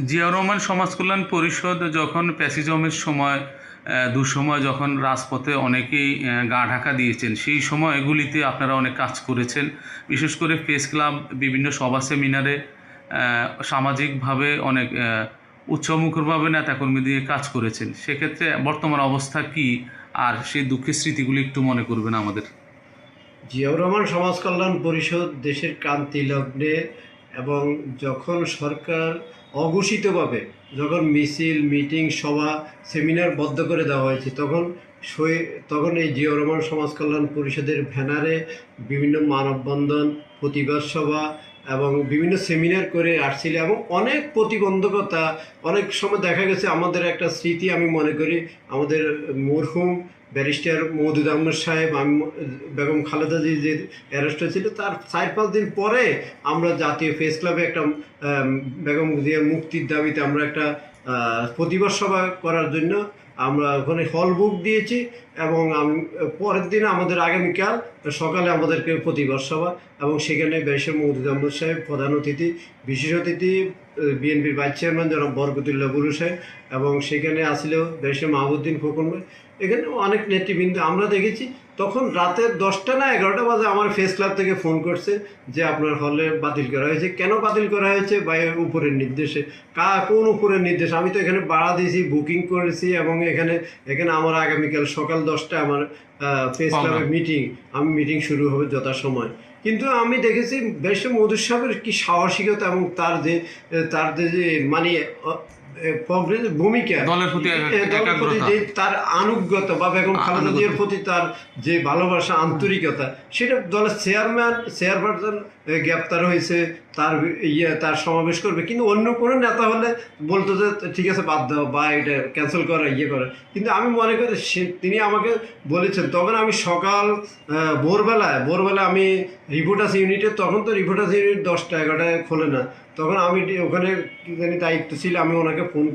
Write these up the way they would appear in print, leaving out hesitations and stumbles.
জিয়াউর রহমান সমাজ কল্যাণ পরিষদ যখন প্যাসিজমের সময় দুঃসময় যখন রাজপথে অনেকেই গা ঢাকা দিয়েছেন, সেই সময় এগুলিতে আপনারা অনেক কাজ করেছেন। বিশেষ করে প্রেস ক্লাব, বিভিন্ন সভা সেমিনারে সামাজিকভাবে অনেক উৎসমুখরভাবে নেতাকর্মী দিয়ে কাজ করেছেন। সেক্ষেত্রে বর্তমান অবস্থা কি, আর সেই দুঃখের স্মৃতিগুলি একটু মনে করবেন আমাদের। জিয়াউর রহমান সমাজ কল্যাণ পরিষদ দেশের ক্রান্তি লগ্নে এবং যখন সরকার অঘোষিতভাবে যখন মিছিল, মিটিং, সভা, সেমিনার বন্ধ করে দেওয়া হয়েছে, তখন এই জিয়াউর রহমান সমাজ কল্যাণ পরিষদের ব্যানারে বিভিন্ন মানববন্ধন, প্রতিবাদ সভা এবং বিভিন্ন সেমিনার করে আসছিল। এবং অনেক প্রতিবন্ধকতা, অনেক সময় দেখা গেছে, আমাদের একটা স্মৃতি আমি মনে করি, আমাদের মরহুম ব্যারিস্টার মওদুদ আহমদ সাহেব, বেগম খালেদা জি যে অ্যারেস্ট হয়েছিল, তার 4-5 দিন পরে আমরা জাতীয় প্রেস ক্লাবে একটা বেগম জিয়ার মুক্তির দাবিতে আমরা একটা প্রতিবাদ সভা করার জন্য আমরা ওখানে হল বুক দিয়েছি। এবং পরের দিন আমাদের আগামীকাল সকালে আমাদেরকে প্রতিবাদ সভা, এবং সেখানে ব্যারিস্টার মওদুদ আহমদ সাহেব প্রধান অতিথি, বিশেষ অতিথি বিএনপির ভাইস চেয়ারম্যান জনাব বরকতুল্লাহ বুলু সাহেব, এবং সেখানে আসছিল ব্যারিস্টার মাহবুদ্দিন খোকন ভাই, এখানে অনেক নেতৃবৃন্দ আমরা দেখেছি। তখন রাতের 10টা না 11টা বাজে আমার প্রেস ক্লাব থেকে ফোন করছে যে আপনার হলে বাতিল করা হয়েছে। কেন বাতিল করা হয়েছে? বা উপরের নির্দেশে। কোন উপরের নির্দেশ? আমি তো এখানে ভাড়া দিয়েছি, বুকিং করেছি, এবং এখানে আমার আগামীকাল সকাল 10টায় আমার প্রেস ক্লাবের মিটিং, আমি মিটিং শুরু হবে যথাসময়। কিন্তু আমি দেখেছি ব্যারিস্টার মওদুদ সাহেবের কি সাহসিকতা এবং তার যে মানে ভূমিকা, দলের প্রতি যে তার আনুগত্য বা বেগম খালেদা জিয়ার প্রতি তার যে ভালোবাসা, আন্তরিকতা, সেটা দলের চেয়ারপারসন গ্রেপ্তার হয়েছে, তার সমাবেশ করবে, কিন্তু অন্য কোনো নেতা হলে বলতো যে ঠিক আছে বাদ দাও বা এটা ক্যান্সেল করা, করে। কিন্তু আমি মনে করি তিনি আমাকে বলেছেন, তখন আমি সকাল ভোরবেলায় আমি রিপোর্টার্স ইউনিটে, তখন তো রিপোর্টার্স ইউনিট 10টা 11টায় খোলে না, তখন আমি ওখানে কি জানি দায়িত্ব ছিল, আমি ওনাকে ফোন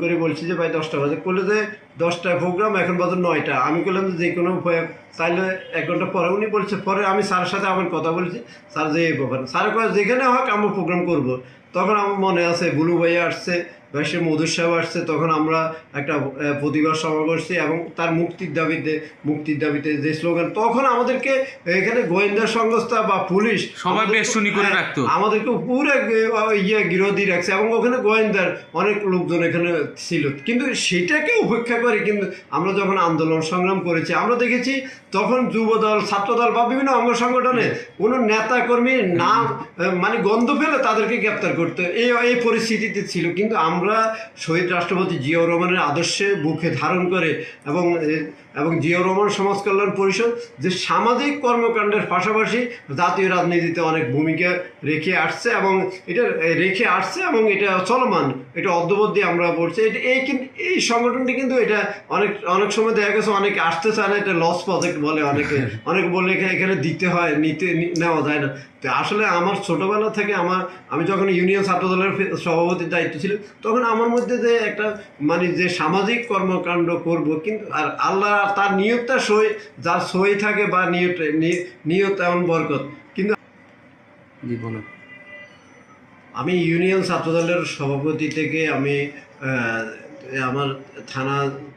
করে বলছি যে ভাই 10টা বাজে, করলে যে 10টায় প্রোগ্রাম, এখন বাজে 9টা। আমি বললাম যে কোনো উপায় তাইলে 1 ঘন্টা পরে। উনি বলছে, পরে আমি স্যারের সাথে আমার কথা বলছি, স্যার যে এই ব্যাপার, স্যার কয়ে যেখানে হোক আমরা প্রোগ্রাম করব। তখন আমার মনে আছে বুলু ভাইয়া আসছে, ব্যারিস্টার মওদুদ সাহেব আসছে, তখন আমরা একটা প্রতিবাদ সভা করছি, এবং তার মুক্তির দাবিতে যে স্লোগান, তখন আমাদেরকে এখানে গোয়েন্দা সংস্থা বা পুলিশ সবাই বেষ্টনী করে রাখতো, আমাদেরকে পুরো বিরোধী রাখছে, এবং ওখানে গোয়েন্দার অনেক লোকজন এখানে ছিল। কিন্তু সেটাকে উপেক্ষা করে কিন্তু আমরা যখন আন্দোলন সংগ্রাম করেছি, আমরা দেখেছি তখন যুবদল, ছাত্রদল বা বিভিন্ন অঙ্গ সংগঠনে কোনো নেতা কর্মী নাম মানে গন্ধ পেলে তাদেরকে গ্রেপ্তার করতে, এই পরিস্থিতিতে ছিল। কিন্তু আমরা শহীদ রাষ্ট্রপতি জিয়াউর রহমানের আদর্শে বুকে ধারণ করে এবং জিয়াউর রহমান সমাজ কল্যাণ পরিষদ যে সামাজিক কর্মকাণ্ডের পাশাপাশি জাতীয় রাজনীতিতে অনেক ভূমিকা রেখে আসছে, এবং এটা চলমান, এটা অদ্যবধি আমরা পড়ছি। এই সংগঠনটি কিন্তু এটা অনেক সময় দেখা গেছে অনেকে আসতে চায় না, এটা লস প্রজেক্ট বলে অনেকে বলে এখানে দিতে হয়, নেওয়া যায় না। তো আসলে আমার ছোটোবেলা থেকে আমি যখন ইউনিয়ন ছাত্রদলের সভাপতির দায়িত্ব ছিল, তখন আমার মধ্যে যে একটা মানে যে সামাজিক কর্মকাণ্ড করব, কিন্তু আর আল্লাহ তার নিয়তটা যার সই থাকে বা নিয়ত এমন বরকত। কিন্তু আমি ইউনিয়ন ছাত্রদলের সভাপতি থেকে আমি আমার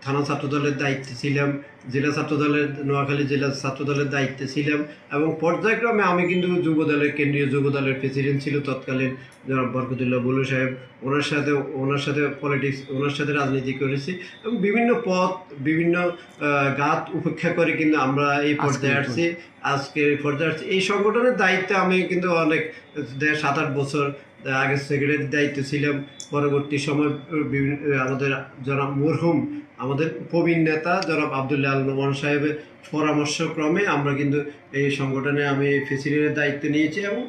থানা ছাত্রদলের দায়িত্বে ছিলাম, জেলা ছাত্রদলের, নোয়াখালী জেলা ছাত্রদলের দায়িত্বে ছিলাম, এবং পর্যায়ক্রমে আমি কিন্তু কেন্দ্রীয় যুবদলের প্রেসিডেন্ট ছিল তৎকালীন জনাব বরকতুল্লাহ বুলু সাহেব, ওনার সাথে রাজনীতি করেছি, এবং বিভিন্ন পদ, বিভিন্ন ঘাত উপেক্ষা করে কিন্তু আমরা এই পর্যায়ে আসছি, এই সংগঠনের দায়িত্বে আমি কিন্তু অনেক 7-8 বছর আগে সেক্রেটারির দায়িত্ব ছিলাম। পরবর্তী সময় আমাদের জনাব মরহুম আমাদের প্রবীণ নেতা জনাব আবদুল্লাহ আল নোমান সাহেবের পরামর্শক্রমে আমরা কিন্তু এই সংগঠনে আমি প্রেসিডেন্টের দায়িত্ব নিয়েছি, এবং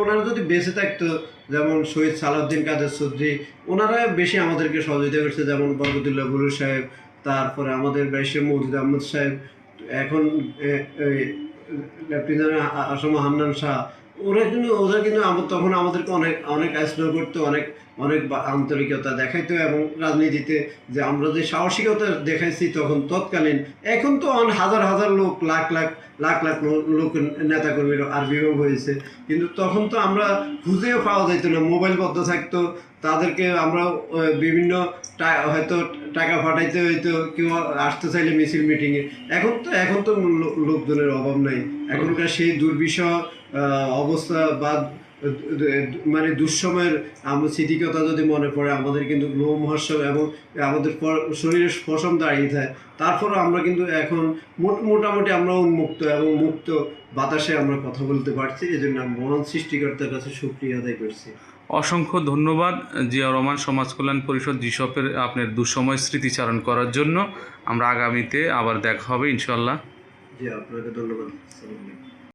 ওনারা যদি বেঁচে থাকতো, যেমন শহীদ সালাউদ্দিন কাদের চৌধুরী, ওনারা বেশি আমাদেরকে সহযোগিতা করছে, যেমন বরকতুল্লাহ বুলু সাহেব, তারপরে আমাদের ব্যারিস্টার মওদুদ আহমদ সাহেব, এখন লেফটেন্যান্ট আসম হান্নান শাহ, ওরা কিন্তু তখন আমাদেরকে অনেক অনেক স্নেহ করতো, অনেক অনেক আন্তরিকতা দেখাইতো, এবং রাজনীতিতে যে আমরা যে সাহসিকতা দেখাইছি তখন তৎকালীন, এখন তো হাজার হাজার লোক, লাখ লাখ লাখ লাখ লোক নেতাকর্মীর আবির্ভাব হয়েছে, কিন্তু তখন তো আমরা খুঁজেও পাওয়া যাইতো না, মোবাইল বন্ধ থাকতো, তাদেরকে আমরা বিভিন্ন হয়তো টাকা পাঠাইতে হইতো, কেউ আসতে চাইলে মিছিল মিটিংয়ে। এখন তো লোকজনের অভাব নাই, এখনকার সেই দুর্বিষহ অবস্থা বা মানে দুঃসময়ের স্মৃতিকতা যদি মনে পড়ে, আমাদের কিন্তু লোমহর্ষক এবং আমাদের শরীরের পশম দাঁড়িয়ে থাকে। তারপরও আমরা কিন্তু এখন মোটামুটি আমরা উন্মুক্ত এবং মুক্ত বাতাসে আমরা কথা বলতে পারছি, এই জন্য মহান সৃষ্টিকর্তার কাছে শুকরিয়া আদায় করছি। অসংখ্য ধন্যবাদ জিয়াউর রহমান সমাজ কল্যাণ পরিষদ জিসপের আপনার দুঃসময় স্মৃতিচারণ করার জন্য। আমরা আগামীতে আবার দেখা হবে ইনশাল্লাহ। জি, আপনাকে ধন্যবাদ।